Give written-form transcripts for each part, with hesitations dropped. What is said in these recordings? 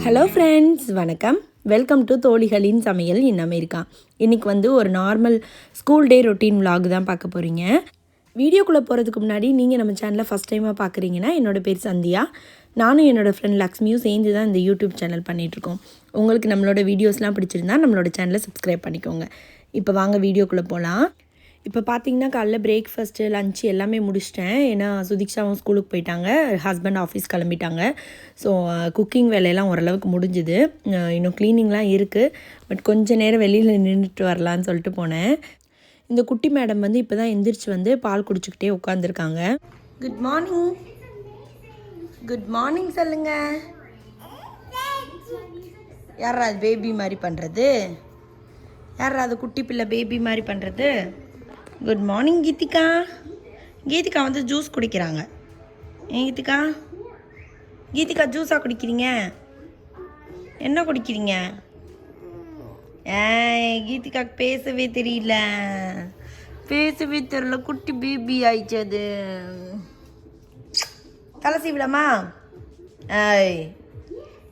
Hello friends, வணக்கம். Welcome to தோழிகளின் சமையல் in America. இன்றைக்கி வந்து ஒரு normal school day routine vlog தான் பார்க்க போகிறீங்க. வீடியோக்குள்ளே போகிறதுக்கு முன்னாடி நீங்கள் நம்ம சேனலை ஃபஸ்ட் டைமாக பார்க்குறீங்கன்னா, என்னோடய பேர் சந்தியா. நானும் என்னோடய ஃப்ரெண்ட் லக்ஷ்மியும் சேர்ந்து தான் இந்த யூடியூப் சேனல் பண்ணிகிட்ருக்கோம். உங்களுக்கு நம்மளோட வீடியோஸ்லாம் பிடிச்சிருந்தா நம்மளோட சேனலை சப்ஸ்கிரைப் பண்ணிக்கோங்க. இப்போ வாங்க வீடியோக்குள்ளே போகலாம். இப்போ பார்த்தீங்கன்னா காலைல பிரேக்ஃபாஸ்ட்டு லஞ்சு எல்லாமே முடிச்சிட்டேன். ஏன்னா சுதீக்ஷாவும் ஸ்கூலுக்கு போயிட்டாங்க, ஹஸ்பண்ட் ஆஃபீஸ் கிளம்பிட்டாங்க. ஸோ குக்கிங் வேலையெல்லாம் ஓரளவுக்கு முடிஞ்சுது. இன்னும் க்ளீனிங்லாம் இருக்குது. பட் கொஞ்சம் நேரம் வெளியில் நின்றுட்டு வரலான்னு சொல்லிட்டு போனேன். இந்த குட்டி மேடம் வந்து இப்போ தான் எந்திரிச்சு வந்து பால் குடிச்சிக்கிட்டே உட்காந்துருக்காங்க. குட் மார்னிங், குட் மார்னிங் சொல்லுங்க. யாரா அது பேபி மாதிரி பண்ணுறது? யாரா அது குட்டி பிள்ளை பேபி மாதிரி பண்ணுறது? Good morning Geethika. கீதிகா வந்து ஜூஸ் குடிக்கிறாங்க. ஏன் கீதிகா? கீதிகா ஜூஸாக குடிக்கிறீங்க? என்ன குடிக்கிறீங்க? கீதிகாக்கு பேசவே தெரியல, பேசவே தெரியல. குட்டி பேபி ஆயிடுச்சு அது. தலை சீவிடாமா?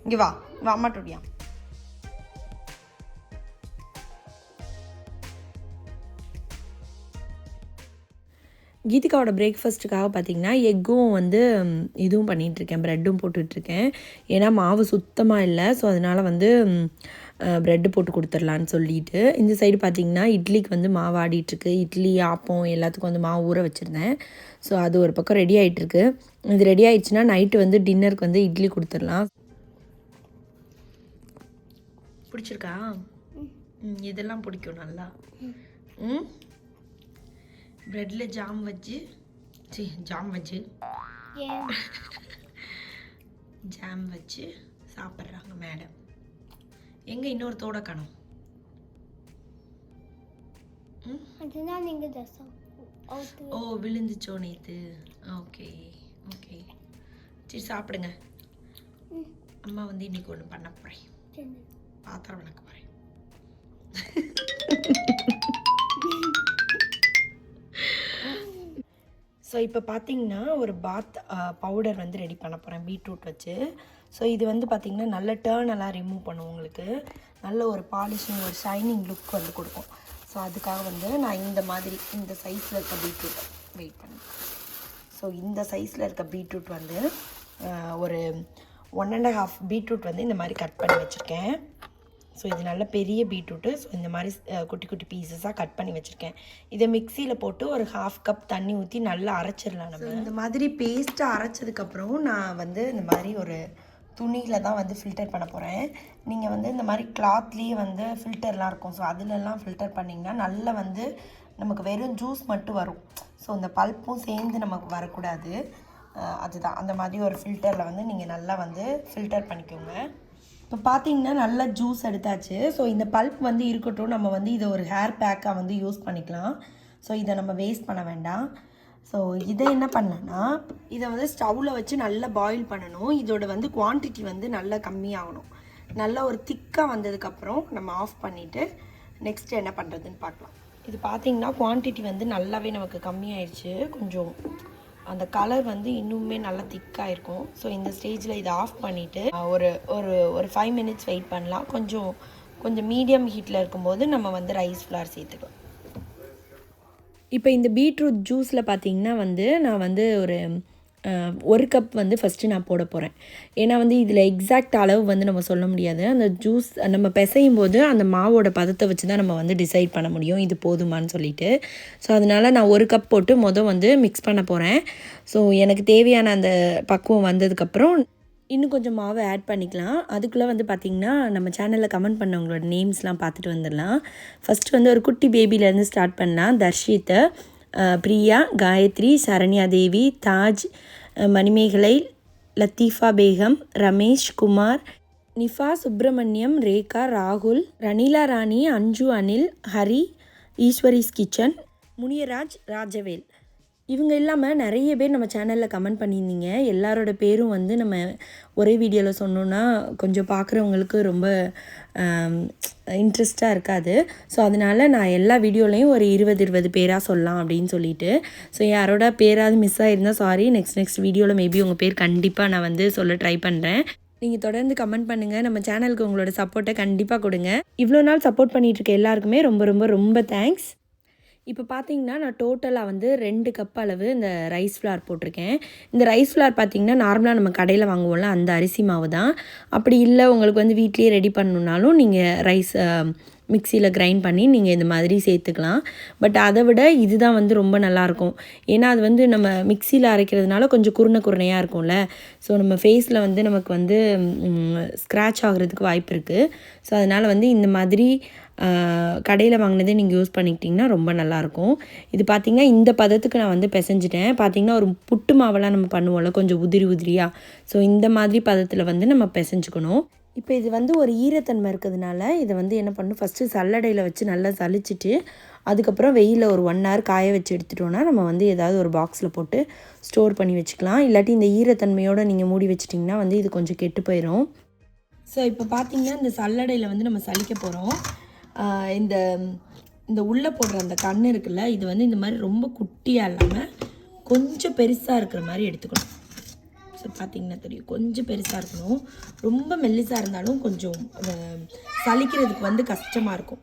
இங்கே வா வா, அம்மாட்டோடியா. கீதிகாவோட பிரேக்ஃபாஸ்ட்டுக்காக பார்த்திங்கன்னா எக்கும் வந்து இதுவும் பண்ணிகிட்ருக்கேன், ப்ரெட்டும் போட்டுட்ருக்கேன். ஏன்னா மாவு சுத்தமாக இல்லை. ஸோ அதனால் வந்து ப்ரெட்டு போட்டு கொடுத்துர்லான்னு சொல்லிட்டு, இந்த சைடு பார்த்திங்கன்னா இட்லிக்கு வந்து மாவு ஆடிட்டுருக்கு. இட்லி ஆப்பம் எல்லாத்துக்கும் வந்து மாவு ஊற வச்சுருந்தேன். ஸோ அது ஒரு பக்கம் ரெடி ஆகிட்டுருக்கு. இது ரெடி ஆகிடுச்சுன்னா நைட்டு வந்து டின்னருக்கு வந்து இட்லி கொடுத்துடலாம். பிடிச்சிருக்கா? இதெல்லாம் பிடிக்கும் நல்லா. ப்ரெட்டில் ஜாம் வச்சு ஜாம் வச்சு சாப்பிட்றாங்க மேடம். எங்கே இன்னொரு தோட காணும்? ஓ, விழுந்துச்சோ நேற்று. ஓகே ஓகே, சரி சாப்பிடுங்க. அம்மா வந்து இன்னைக்கு ஒன்று பண்ண போகிறேன், பாத்திரம் விளக்க போகிறேன். ஸோ இப்போ பார்த்திங்கன்னா ஒரு பாத் பவுடர் வந்து ரெடி பண்ண போகிறேன் பீட்ரூட் வச்சு. ஸோ இது வந்து பார்த்திங்கன்னா நல்ல டர்னெல்லாம் ரிமூவ் பண்ணும், உங்களுக்கு நல்ல ஒரு பாலிஷிங், ஒரு ஷைனிங் லுக் வந்து கொடுக்கும். ஸோ அதுக்காக வந்து நான் இந்த மாதிரி இந்த சைஸில் இருக்க பீட்ரூட் வெயிட் பண்ணேன். ஸோ இந்த சைஸில் இருக்க பீட்ரூட் வந்து ஒரு 1.5 பீட்ரூட் வந்து இந்த மாதிரி கட் பண்ணி வச்சுருக்கேன். ஸோ இது நல்ல பெரிய பீட்ரூட்டு. ஸோ இந்த மாதிரி குட்டி குட்டி பீசஸாக கட் பண்ணி வச்சுருக்கேன். இதை மிக்சியில் போட்டு ஒரு 1/2 கப் தண்ணி ஊற்றி நல்லா அரைச்சிடலாம். நம்ம இந்த மாதிரி பேஸ்ட்டாக அரைச்சதுக்கப்புறம் நான் வந்து இந்த மாதிரி ஒரு துணியில் தான் வந்து ஃபில்டர் பண்ண போகிறேன். நீங்கள் வந்து இந்த மாதிரி கிளாத்லேயே வந்து ஃபில்டர்லாம் இருக்கும். ஸோ அதிலெல்லாம் ஃபில்டர் பண்ணிங்கன்னா நல்லா வந்து நமக்கு வெறும் ஜூஸ் மட்டும் வரும். ஸோ இந்த பல்ப்பும் சேர்ந்து நமக்கு வரக்கூடாது. அதுதான் அந்த மாதிரி ஒரு ஃபில்டரில் வந்து நீங்கள் நல்லா வந்து ஃபில்டர் பண்ணிக்கோங்க. இப்போ பார்த்தீங்கன்னா நல்லா ஜூஸ் எடுத்தாச்சு. ஸோ இந்த பல்ப் வந்து இருக்கட்டும், நம்ம வந்து இதை ஒரு ஹேர் பேக்காக வந்து யூஸ் பண்ணிக்கலாம். ஸோ இதை நம்ம வேஸ்ட் பண்ண வேண்டாம். ஸோ இதை என்ன பண்ணேன்னா, இதை வந்து ஸ்டவ்வில் வச்சு நல்லா பாயில் பண்ணணும். இதோட வந்து குவான்டிட்டி வந்து நல்லா கம்மியாகணும். நல்லா ஒரு திக்காக வந்ததுக்கப்புறம் நம்ம ஆஃப் பண்ணிவிட்டு நெக்ஸ்ட்டு என்ன பண்ணுறதுன்னு பார்க்கலாம். இது பார்த்திங்கன்னா குவான்டிட்டி வந்து நல்லாவே நமக்கு கம்மியாயிடுச்சு. கொஞ்சம் அந்த கலர் வந்து இன்னுமே நல்லா திக்காக இருக்கும். ஸோ இந்த ஸ்டேஜில் இதை ஆஃப் பண்ணிவிட்டு ஒரு ஒரு ஒரு 5 மினிட்ஸ் வெயிட் பண்ணலாம். கொஞ்சம் மீடியம் ஹீட்டில் இருக்கும்போது நம்ம வந்து ரைஸ் ஃப்ளார் சேர்த்துக்கலாம். இப்போ இந்த பீட்ரூட் ஜூஸில் பார்த்திங்கன்னா வந்து நான் வந்து ஒரு கப் வந்து ஃபஸ்ட்டு நான் போட போகிறேன். ஏன்னா வந்து இதில் எக்ஸாக்ட் அளவு வந்து நம்ம சொல்ல முடியாது. அந்த ஜூஸ் நம்ம பிசையும் போது அந்த மாவோட பதத்தை வச்சு தான் நம்ம வந்து டிசைட் பண்ண முடியும் இது போதுமான்னு சொல்லிட்டு. ஸோ அதனால் நான் ஒரு கப் போட்டு வந்து மிக்ஸ் பண்ண போகிறேன். ஸோ எனக்கு தேவையான அந்த பக்குவம் வந்ததுக்கப்புறம் இன்னும் கொஞ்சம் மாவை ஆட் பண்ணிக்கலாம். அதுக்குள்ளே வந்து பார்த்திங்கன்னா நம்ம சேனலில் கமெண்ட் பண்ணவங்களோட நேம்ஸ்லாம் பார்த்துட்டு வந்துடலாம். ஃபஸ்ட்டு வந்து ஒரு குட்டி பேபிலேருந்து ஸ்டார்ட் பண்ணலாம். தர்ஷித், பிரியா, காயத்ரி, சரண்யா தேவி, தாஜ், மணிமேகலை, லத்தீஃபா பேகம், ரமேஷ் குமார், நிஃபா, சுப்பிரமணியம், ரேகா, ராகுல், ரணிலா ராணி, அஞ்சு, அனில், ஹரி, ஈஸ்வரிஸ் கிச்சன், முனியராஜ், ராஜவேல். இவங்க இல்லாமல் நிறைய பேர் நம்ம சேனலில் கமெண்ட் பண்ணியிருந்தீங்க. எல்லாரோட பேரும் வந்து நம்ம ஒரே வீடியோவில் சொன்னோன்னா கொஞ்சம் பார்க்குறவங்களுக்கு ரொம்ப இன்ட்ரெஸ்ட்டாக இருக்காது. ஸோ அதனால் நான் எல்லா வீடியோலையும் ஒரு 20 பேராக சொல்லலாம் அப்படின்னு சொல்லிட்டு. ஸோ யாரோட பேராவது மிஸ் ஆகிருந்தால் சாரி. நெக்ஸ்ட் வீடியோவில் மேபி உங்கள் பேர் கண்டிப்பாக நான் வந்து சொல்ல ட்ரை பண்ணுறேன். நீங்கள் தொடர்ந்து கமெண்ட் பண்ணுங்கள். நம்ம சேனலுக்கு உங்களோட சப்போர்ட்டை கண்டிப்பாக கொடுங்க. இவ்வளோ நாள் சப்போர்ட் பண்ணிகிட்டு இருக்க எல்லாருக்குமே ரொம்ப ரொம்ப ரொம்ப தேங்க்ஸ். இப்போ பார்த்தீங்கன்னா நான் டோட்டலாக வந்து 2 கப் அளவு இந்த ரைஸ் ஃப்ளார் போட்டிருக்கேன். இந்த ரைஸ் ஃப்ளார் பார்த்தீங்கன்னா நார்மலாக நம்ம கடையில் வாங்குவோம்ல அந்த அரிசி மாவு தான். அப்படி இல்லை உங்களுக்கு வந்து வீட்லேயே ரெடி பண்ணணுன்னாலும் நீங்கள் ரைஸ் மிக்சியில் கிரைண்ட் பண்ணி நீங்கள் இந்த மாதிரி சேர்த்துக்கலாம். பட் அதை விட இதுதான் வந்து ரொம்ப நல்லாயிருக்கும். ஏன்னா அது வந்து நம்ம மிக்சியில் அரைக்கிறதுனால கொஞ்சம் குருணையாக இருக்கும்ல. ஸோ நம்ம ஃபேஸில் வந்து நமக்கு வந்து ஸ்க்ராட்ச் ஆகிறதுக்கு வாய்ப்பு இருக்குது. ஸோ அதனால் வந்து இந்த மாதிரி கடையில் வாங்கினதே நீங்கள் யூஸ் பண்ணிக்கிட்டிங்கன்னா ரொம்ப நல்லாயிருக்கும். இது பார்த்திங்கன்னா இந்த பதத்துக்கு நான் வந்து பிசைஞ்சிட்டேன். பார்த்திங்கன்னா ஒரு புட்டு மாவெல்லாம் நம்ம பண்ணுவோம்ல கொஞ்சம் உதிரியாக. ஸோ இந்த மாதிரி பதத்தில் வந்து நம்ம பிசைஞ்சுக்கணும். இப்போ இது வந்து ஒரு ஈரத்தன்மை இருக்கிறதுனால இதை வந்து என்ன பண்ணணும், ஃபஸ்ட்டு சல்லடையில் வச்சு நல்லா சலிச்சிட்டு அதுக்கப்புறம் வெயிலில் ஒரு 1 hour காய வச்சு எடுத்துட்டோன்னா நம்ம வந்து ஏதாவது ஒரு பாக்ஸில் போட்டு ஸ்டோர் பண்ணி வச்சுக்கலாம். இல்லாட்டி இந்த ஈரத்தன்மையோடு நீங்கள் மூடி வச்சிட்டிங்கன்னா வந்து இது கொஞ்சம் கெட்டு போயிடும். ஸோ இப்போ பார்த்திங்கன்னா இந்த சல்லடையில் வந்து நம்ம சலிக்க போகிறோம். இந்த இந்த உள்ளே போடுற அந்த கண் இருக்குல்ல, இது வந்து இந்த மாதிரி ரொம்ப குட்டியாக இல்லாமல் கொஞ்சம் பெருசாக இருக்கிற மாதிரி எடுத்துக்கணும். ஸோ பார்த்திங்கன்னா தெரியும், கொஞ்சம் பெருசாக இருக்கணும். ரொம்ப மெல்லிசாக இருந்தாலும் கொஞ்சம் சலிக்கிறதுக்கு வந்து கஷ்டமாக இருக்கும்.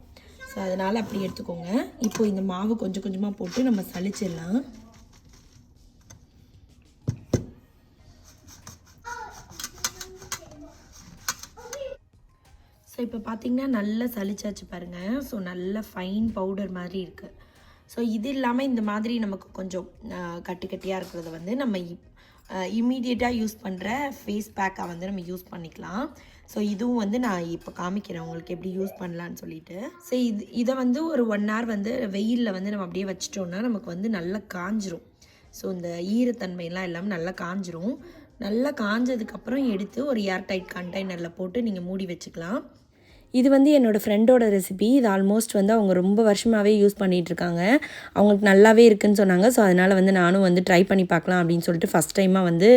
ஸோ அதனால் அப்படி எடுத்துக்கோங்க. இப்போது இந்த மாவு கொஞ்சம் கொஞ்சமாக போட்டு நம்ம சலிச்சிடலாம். ஸோ இப்போ பார்த்திங்கன்னா நல்லா சலிச்சாச்சு பாருங்கள். ஸோ நல்ல ஃபைன் பவுடர் மாதிரி இருக்குது. ஸோ இது இல்லாமல் இந்த மாதிரி நமக்கு கொஞ்சம் கட்டியாக இருக்கிறத வந்து நம்ம இம்மீடியட்டாக யூஸ் பண்ணுற ஃபேஸ் பேக்காக வந்து நம்ம யூஸ் பண்ணிக்கலாம். ஸோ இதுவும் வந்து நான் இப்போ காமிக்கிறேன் உங்களுக்கு எப்படி யூஸ் பண்ணலான்னு சொல்லிட்டு. ஸோ இதை வந்து ஒரு 1 hour வந்து வெயிலில் வந்து நம்ம அப்படியே வச்சிட்டோம்னா நமக்கு வந்து நல்லா காஞ்சிரும். ஸோ இந்த ஈரத்தன்மையெல்லாம் இல்லாமல் நல்லா காஞ்சிரும். நல்லா காஞ்சதுக்கப்புறம் எடுத்து ஒரு ஏர்டைட் கண்டெய்னரில் போட்டு நீங்கள் மூடி வச்சுக்கலாம். இது வந்து என்னோடய ஃப்ரெண்டோட ரெசிபி. இது ஆல்மோஸ்ட் வந்து அவங்க ரொம்ப வருஷமாகவே யூஸ் பண்ணிகிட்ருக்காங்க. அவங்களுக்கு நல்லாவே இருக்குதுன்னு சொன்னாங்க. ஸோ அதனால் வந்து நானும் வந்து ட்ரை பண்ணி பார்க்கலாம் அப்படின்னு சொல்லிட்டு ஃபஸ்ட் டைமாக வந்து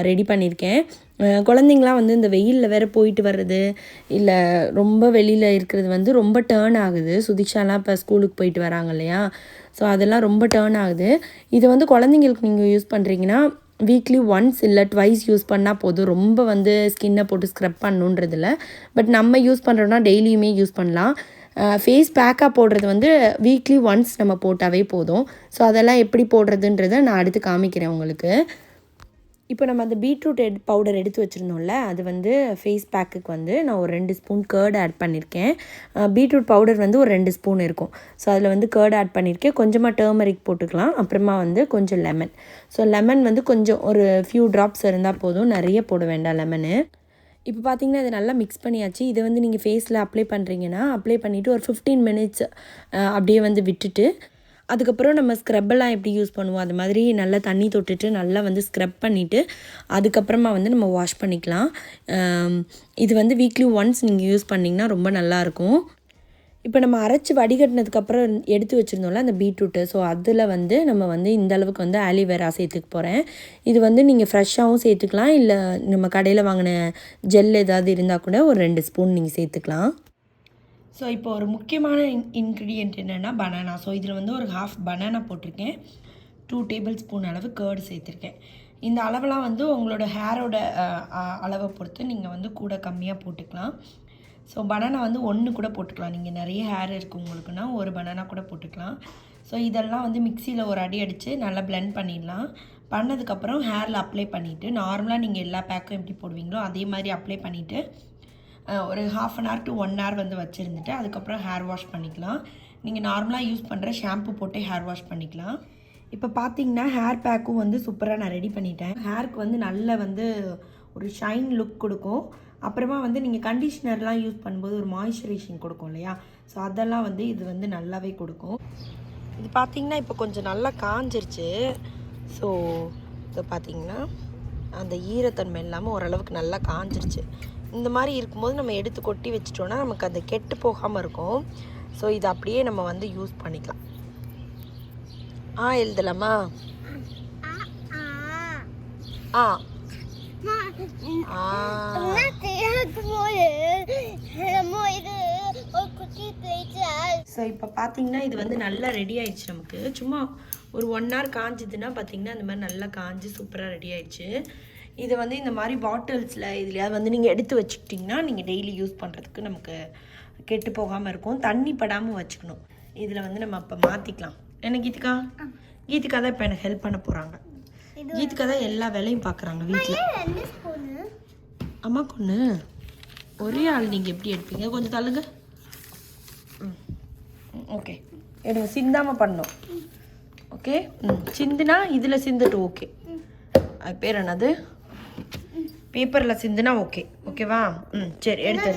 ரெடி பண்ணியிருக்கேன். குழந்தைங்களாம் வந்து இந்த வெயிலில் வேறு போயிட்டு வர்றது இல்லை ரொம்ப வெளியில் இருக்கிறது வந்து ரொம்ப டேர்ன் ஆகுது. சுதிக்ஷாலாம் இப்போ ஸ்கூலுக்கு போயிட்டு வராங்க இல்லையா, ஸோ அதெல்லாம் ரொம்ப டேர்ன் ஆகுது. இதை வந்து குழந்தைங்களுக்கு நீங்கள் யூஸ் பண்ணுறீங்கன்னா வீக்லி ஒன்ஸ் இல்லை ட்வைஸ் யூஸ் பண்ணால் போதும். ரொம்ப வந்து ஸ்கின்னை போட்டு ஸ்க்ரப் பண்ணணுன்றதில்ல. பட் நம்ம யூஸ் பண்ணுறோன்னா டெய்லியுமே யூஸ் பண்ணலாம். ஃபேஸ் பேக்காக போடுறது வந்து வீக்லி ஒன்ஸ் நம்ம போட்டாவே போதும். ஸோ அதெல்லாம் எப்படி போடுறதுன்றதை நான் அடுத்து காமிக்கிறேன் உங்களுக்கு. இப்போ நம்ம அந்த பீட்ரூட் பவுடர் எடுத்து வச்சுருந்தோம்ல, அது வந்து ஃபேஸ் பேக்குக்கு வந்து நான் ஒரு 2 ஸ்பூன் கர்ட் ஆட் பண்ணியிருக்கேன். பீட்ரூட் பவுடர் வந்து ஒரு 2 ஸ்பூன் இருக்கும். ஸோ அதில் வந்து கர்ட் ஆட் பண்ணியிருக்கேன். கொஞ்சமாக டர்மரிக் போட்டுக்கலாம். அப்புறமா வந்து கொஞ்சம் லெமன். ஸோ லெமன் வந்து கொஞ்சம் ஒரு ஃபியூ ட்ராப்ஸ் இருந்தால் போதும், நிறைய போட வேண்டாம் லெமனு. இப்போ பார்த்திங்கன்னா இதை நல்லா மிக்ஸ் பண்ணியாச்சு. இதை வந்து நீங்கள் ஃபேஸில் அப்ளை பண்ணுறீங்கன்னா அப்ளை பண்ணிவிட்டு ஒரு 15 minutes அப்படியே வந்து விட்டுட்டு அதுக்கப்புறம் நம்ம ஸ்க்ரப்பெல்லாம் எப்படி யூஸ் பண்ணுவோம் அது மாதிரி நல்லா தண்ணி தொட்டுட்டு நல்லா வந்து ஸ்க்ரப் பண்ணிவிட்டு அதுக்கப்புறமா வந்து நம்ம வாஷ் பண்ணிக்கலாம். இது வந்து வீக்லி ஒன்ஸ் நீங்கள் யூஸ் பண்ணிங்கன்னா ரொம்ப நல்லாயிருக்கும். இப்போ நம்ம அரைச்சி வடிகட்டினதுக்கப்புறம் எடுத்து வச்சுருந்தோம்ல அந்த பீட்ரூட்டு, ஸோ அதில் வந்து நம்ம வந்து இந்த அளவுக்கு வந்து ஆலிவேரா சேர்த்துக்க போகிறேன். இது வந்து நீங்கள் ஃப்ரெஷ்ஷாகவும் சேர்த்துக்கலாம், இல்லை நம்ம கடையில் வாங்கின ஜெல் ஏதாவது இருந்தால் கூட ஒரு 2 ஸ்பூன் நீங்கள் சேர்த்துக்கலாம். ஸோ இப்போ ஒரு முக்கியமான இன்க்ரீடியன்ட் என்னென்னா பனானா. ஸோ இதில் வந்து ஒரு 1/2 பனானா போட்டிருக்கேன். 2 tablespoon அளவு கேர்டு சேர்த்துருக்கேன். இந்த அளவெல்லாம் வந்து உங்களோட ஹேரோட அளவை பொறுத்து நீங்கள் வந்து கூட கம்மியாக போட்டுக்கலாம். ஸோ பனானா வந்து 1 கூட போட்டுக்கலாம். நீங்கள் நிறைய ஹேர் இருக்குது உங்களுக்குன்னா ஒரு பனானா கூட போட்டுக்கலாம். ஸோ இதெல்லாம் வந்து மிக்சியில் ஒரு அடி அடித்து நல்லா பிளெண்ட் பண்ணிடலாம். பண்ணதுக்கப்புறம் ஹேரில் அப்ளை பண்ணிவிட்டு நார்மலாக நீங்கள் எல்லா பேக்கும் எப்படி போடுவீங்களோ அதே மாதிரி அப்ளை பண்ணிவிட்டு ஒரு 1/2 hour to 1 hour வந்து வச்சுருந்துட்டு அதுக்கப்புறம் ஹேர் வாஷ் பண்ணிக்கலாம். நீங்கள் நார்மலாக யூஸ் பண்ணுற ஷாம்பு போட்டு ஹேர் வாஷ் பண்ணிக்கலாம். இப்போ பார்த்தீங்கன்னா ஹேர் பேக்கும் வந்து சூப்பராக நான் ரெடி பண்ணிட்டேன். ஹேருக்கு வந்து நல்ல வந்து ஒரு ஷைன் லுக் கொடுக்கும். அப்புறமா வந்து நீங்கள் கண்டிஷ்னர்லாம் யூஸ் பண்ணும்போது ஒரு மாய்ஸ்சரைசிங் கொடுக்கும் இல்லையா, ஸோ அதெல்லாம் வந்து இது வந்து நல்லாவே கொடுக்கும். இது பார்த்திங்கன்னா இப்போ கொஞ்சம் நல்லா காஞ்சிருச்சு. ஸோ இதை பார்த்திங்கன்னா அந்த ஈரத்தன்மை இல்லாமல் ஓரளவுக்கு நல்லா காஞ்சிருச்சு. இந்த மாதிரி இருக்கும்போது நம்ம எடுத்து கொட்டி வச்சிட்டோன்னா நமக்கு அது கெட்டு போகாமல் இருக்கும். ஸோ இது அப்படியே நம்ம வந்து யூஸ் பண்ணிக்கலாம். எழுதலாமா? ஸோ இப்போ பார்த்தீங்கன்னா இது வந்து நல்லா ரெடி ஆயிடுச்சு. நமக்கு சும்மா ஒரு 1 hour காஞ்சிதுன்னா பார்த்தீங்கன்னா இந்த மாதிரி நல்லா காஞ்சி சூப்பராக ரெடி ஆயிடுச்சு. இதை வந்து இந்த மாதிரி பாட்டில்ஸில் இதுலையாவது வந்து நீங்கள் எடுத்து வச்சுக்கிட்டிங்கன்னா நீங்கள் டெய்லி யூஸ் பண்ணுறதுக்கு நமக்கு கெட்டு போகாமல் இருக்கும். தண்ணி படாமல் வச்சுக்கணும். இதில் வந்து நம்ம அப்போ மாற்றிக்கலாம். என்ன கீதிகா? கீதிகா தான் இப்போ எனக்கு ஹெல்ப் பண்ண போகிறாங்க. கீதிகா தான் எல்லா வேலையும் பார்க்குறாங்க வீட்டில். அம்மா கொண்டு ஒரே ஆள் நீங்கள் எப்படி எடுப்பீங்க? கொஞ்சம் தள்ளுங்க. ஓகே, எடுங்க. சிந்தாமல் பண்ணணும். ஓகே, சிந்துனா இதில் சிந்துட்டு ஓகே. அது பேர் என்னது? பேப்பரில் சிந்துனா ஓகே. ஓகேவா? சரி, எடுத்து.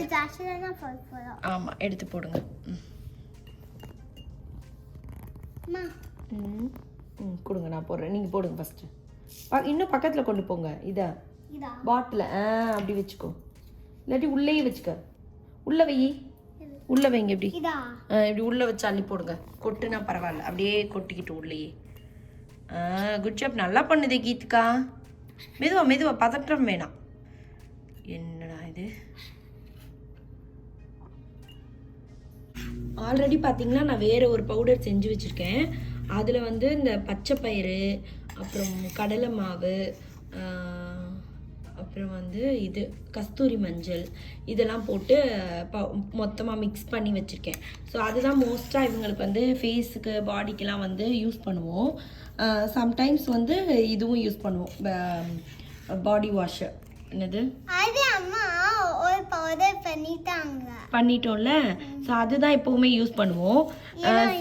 ஆமாம், எடுத்து போடுங்க. கொடுங்க, நான் போடுறேன். நீங்கள் போடுங்க ஃபஸ்ட்டு. இன்னும் பக்கத்தில் கொண்டு போங்க. இதா பாட்டில் அப்படி வச்சுக்கோ. இல்லாட்டி உள்ளேயே வச்சுக்க. உள்ளே வை. உள்ளே வைங்க. இப்படி இப்படி உள்ளே வச்சு அள்ளி போடுங்க. கொட்டுனா பரவாயில்ல, அப்படியே கொட்டிக்கிட்டு உள்ளேயே. Good job. நல்லா பண்ணுதே கீதிகா. மெதுவா மெதுவா, பதற்றம் வேணாம். என்னடா இது? ஆல்ரெடி பார்த்தீங்கன்னா நான் வேறு ஒரு பவுடர் செஞ்சு வச்சுருக்கேன். அதில் வந்து இந்த பச்சை பயிறு, அப்புறம் கடலை மாவு, அப்புறம் வந்து இது கஸ்தூரி மஞ்சள், இதெல்லாம் போட்டு மொத்தமாக மிக்ஸ் பண்ணி வச்சுருக்கேன். ஸோ அதுதான் மோஸ்ட்டாக இவங்களுக்கு வந்து ஃபேஸுக்கு பாடிக்கெலாம் வந்து யூஸ் பண்ணுவோம். சம்டைம்ஸ் வந்து இதுவும் யூஸ் பண்ணுவோம், பாடி வாஷு. என்னது பண்ணிட்டோம்ல. ஸோ அதுதான் எப்போவுமே யூஸ் பண்ணுவோம்.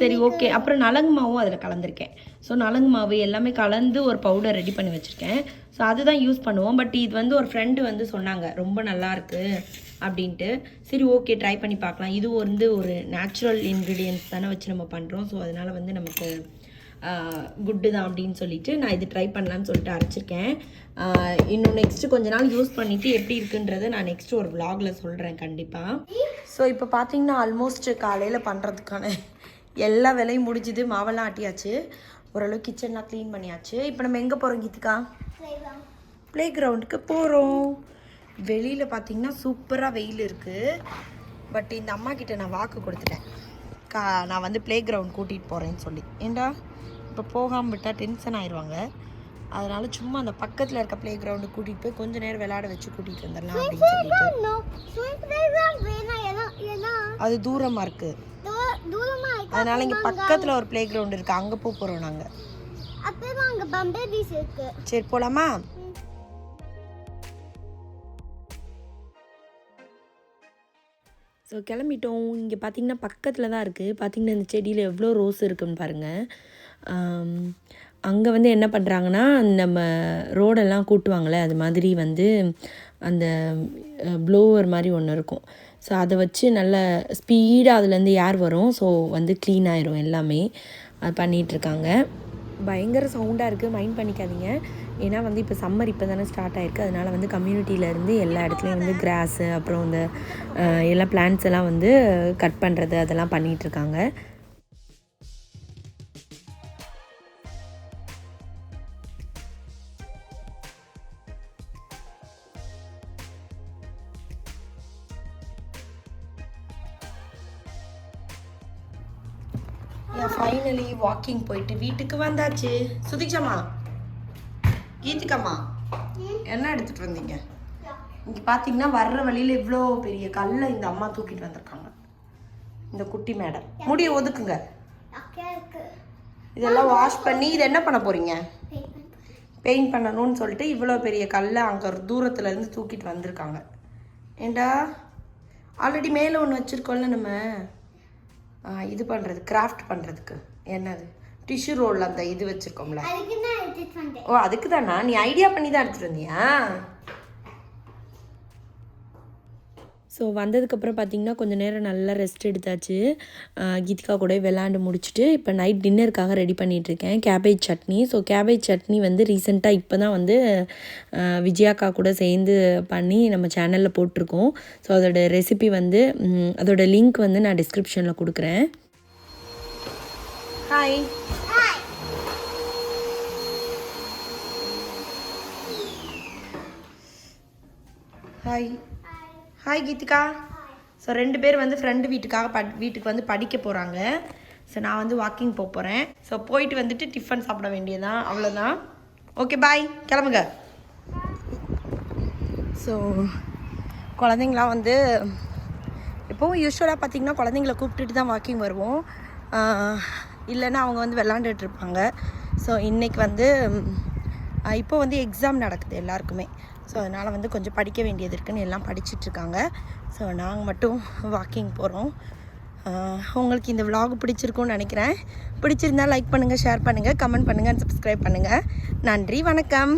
சரி, ஓகே. அப்புறம் நலங்கு மாவும் அதில் கலந்துருக்கேன். ஸோ நலங்கு மாவு எல்லாமே கலந்து ஒரு பவுடர் ரெடி பண்ணி வச்சுருக்கேன். ஸோ அதுதான் யூஸ் பண்ணுவோம். பட் இது வந்து ஒரு ஃப்ரெண்டு வந்து சொன்னாங்க ரொம்ப நல்லாயிருக்கு அப்படின்ட்டு. சரி, ஓகே, ட்ரை பண்ணி பார்க்கலாம். இது வந்து ஒரு நேச்சுரல் இன்க்ரீடியன்ட்ஸ் தானே வச்சு நம்ம பண்ணுறோம். ஸோ அதனால் வந்து நமக்கு குட்டு தான் அப்படின்னு சொல்லிட்டு நான் இது ட்ரை பண்ணலான்னு சொல்லிட்டு அரைச்சிருக்கேன். இன்னும் நெக்ஸ்ட்டு கொஞ்ச நாள் யூஸ் பண்ணிவிட்டு எப்படி இருக்குன்றதை நான் நெக்ஸ்ட்டு ஒரு விலாகில் சொல்கிறேன் கண்டிப்பாக. ஸோ இப்போ பார்த்தீங்கன்னா ஆல்மோஸ்ட் காலையில் பண்ணுறதுக்கான எல்லா வேலையும் முடிஞ்சுது. மாவெல்லாம் ஆட்டியாச்சு, ஓரளவு கிச்சன்லாம் க்ளீன் பண்ணியாச்சு. இப்போ நம்ம எங்கே போகிறோம் கீதிகா? ப்ளே கிரவுண்டுக்கு போகிறோம். வெளியில் பார்த்தீங்கன்னா சூப்பராக வெயில் இருக்குது. பட் இந்த அம்மா கிட்ட நான் வாக்கு கொடுத்துட்டேன், நான் வந்து ப்ளே கிரவுண்ட் கூட்டிகிட்டு போகிறேன்னு சொல்லி. ஏண்டா இப்போ போகாமல் விட்டால் டென்ஷன் ஆயிடுவாங்க. அதனால சும்மா அந்த பக்கத்தில் இருக்க ப்ளே கிரவுண்டு கூட்டிகிட்டு போய் கொஞ்சம் நேரம் விளையாட வச்சு கூட்டிகிட்டு வந்துடலாம் அப்படின்னு சொல்லிட்டு. அது தூரமாக இருக்குது, அதனால இங்கே பக்கத்தில் ஒரு ப்ளே கிரவுண்ட் இருக்குது, அங்கே போகிறோம் நாங்கள். சரி, போகலாமா? ஸோ கிளம்பிட்டோம். இங்கே பார்த்தீங்கன்னா பக்கத்தில் தான் இருக்குது. பார்த்தீங்கன்னா இந்த செடியில் எவ்வளோ ரோஸ் இருக்குதுன்னு பாருங்கள். அங்கே வந்து என்ன பண்ணுறாங்கன்னா நம்ம ரோடெல்லாம் கூட்டுவாங்களே, அது மாதிரி வந்து அந்த ப்ளோவர் மாதிரி ஒன்று இருக்கும். ஸோ அதை வச்சு நல்ல ஸ்பீடாக அதுலேருந்து ஏர் வரும். ஸோ வந்து க்ளீன் ஆயிரும் எல்லாமே. அது பண்ணிகிட்ருக்காங்க. பயங்கர சவுண்டாக இருக்குது, மைண்ட் பண்ணிக்காதீங்க. ஏன்னா வந்து இப்போ சம்மர் இப்போ தானே ஸ்டார்ட் ஆகிருக்கு. அதனால் வந்து கம்யூனிட்டியிலேருந்து எல்லா இடத்துலையும் வந்து கிராஸு, அப்புறம் இந்த எல்லா பிளான்ட்ஸ் எல்லாம் வந்து கட் பண்ணுறது அதெல்லாம் பண்ணிகிட்ருக்காங்க. ஃபைனலி வாக்கிங் போயிட்டு வீட்டுக்கு வந்தாச்சு. சுதிக்ஷாமா, கீதிகாமா, என்ன எடுத்துகிட்டு வந்தீங்க? இங்கே பார்த்தீங்கன்னா வர்ற வழியில் இவ்வளோ பெரிய கல்லை இந்த அம்மா தூக்கிட்டு வந்திருக்காங்க. இந்த குட்டி மேடம் முடியை ஒதுக்குங்க. இதெல்லாம் வாஷ் பண்ணி இதை என்ன பண்ண போகிறீங்க? பெயிண்ட் பண்ணணும்னு சொல்லிட்டு இவ்வளோ பெரிய கல்லை அங்கே தூரத்துலேருந்து தூக்கிட்டு வந்திருக்காங்க. ஏண்டா ஆல்ரெடி மேலே ஒன்று வச்சுருக்கோம்ல நம்ம இது பண்ணுறது, கிராஃப்ட் பண்ணுறதுக்கு. என்னது டிஷ்யூ ரோல் அந்த இது வச்சுருக்கோம்ல. ஓ, அதுக்கு தானா? நீ ஐடியா பண்ணி தான் எடுத்துகிட்டு வந்தியா? ஸோ வந்ததுக்கப்புறம் பார்த்திங்கன்னா கொஞ்சம் நேரம் நல்லா ரெஸ்ட் எடுத்தாச்சு. கீதிகா கூட விளாண்டு முடிச்சுட்டு இப்போ நைட் டின்னருக்காக ரெடி பண்ணிகிட்ருக்கேன். Cabbage chutney. So cabbage chutney வந்து ரீசெண்டாக இப்போ தான் வந்து விஜயாக்கா கூட சேர்ந்து பண்ணி நம்ம சேனலில் போட்டிருக்கோம். ஸோ அதோட ரெசிபி வந்து அதோட லிங்க் வந்து நான் டிஸ்கிரிப்ஷனில் கொடுக்குறேன். Hi. Hi. Hi Geethika. So 2 பேர் வந்து ஃப்ரெண்டு வீட்டுக்கு வந்து படிக்க போகிறாங்க. ஸோ நான் வந்து வாக்கிங் போகிறேன். ஸோ போயிட்டு வந்துட்டு டிஃபன் சாப்பிட வேண்டியதான், அவ்வளோதான். ஓகே, பாய், கிளம்புங்க. ஸோ குழந்தைங்களாம் வந்து இப்போவும் யூஸ்வலாக பார்த்திங்கன்னா குழந்தைங்கள கூப்பிட்டுட்டு தான் வாக்கிங் வருவோம். இல்லைன்னா அவங்க வந்து விளாண்டுட்டு இருப்பாங்க. ஸோ இன்றைக்கி வந்து இப்போ வந்து எக்ஸாம் நடக்குது எல்லாருக்குமே. ஸோ அதனால் வந்து கொஞ்சம் படிக்க வேண்டியது இருக்குதுன்னு எல்லாம் படிச்சிட்ருக்காங்க. ஸோ நாங்கள் மட்டும் வாக்கிங் போகிறோம். உங்களுக்கு இந்த விலாக் பிடிச்சிருக்கும்னு நினைக்கிறேன். பிடிச்சிருந்தால் லைக் பண்ணுங்கள், ஷேர் பண்ணுங்கள், கமெண்ட் பண்ணுங்கள், சப்ஸ்கிரைப் பண்ணுங்கள். நன்றி, வணக்கம்.